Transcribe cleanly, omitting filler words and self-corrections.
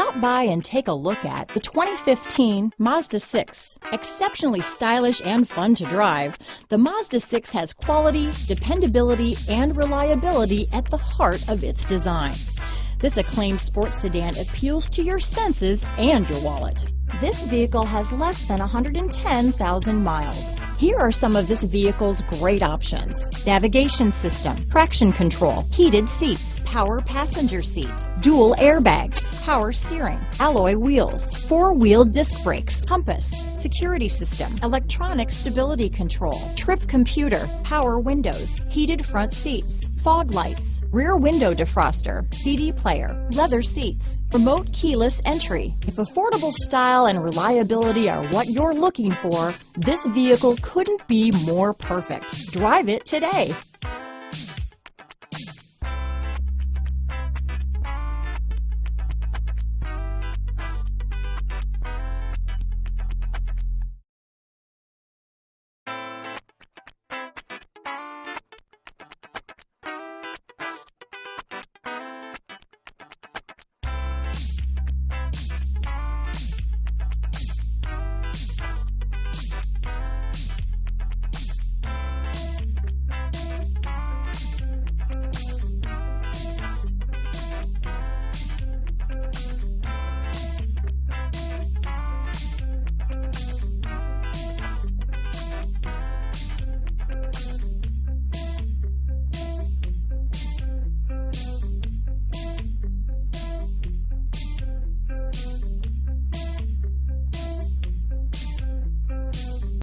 Stop by and take a look at the 2015 Mazda 6. Exceptionally stylish and fun to drive, the Mazda 6 has quality, dependability, and reliability at the heart of its design. This acclaimed sports sedan appeals to your senses and your wallet. This vehicle has less than 110,000 miles. Here are some of this vehicle's great options: navigation system, traction control, heated seats, power passenger seat, dual airbags, power steering, alloy wheels, four-wheel disc brakes, compass, security system, electronic stability control, trip computer, power windows, heated front seats, fog lights, rear window defroster, CD player, leather seats, remote keyless entry. If affordable style and reliability are what you're looking for, this vehicle couldn't be more perfect. Drive it today.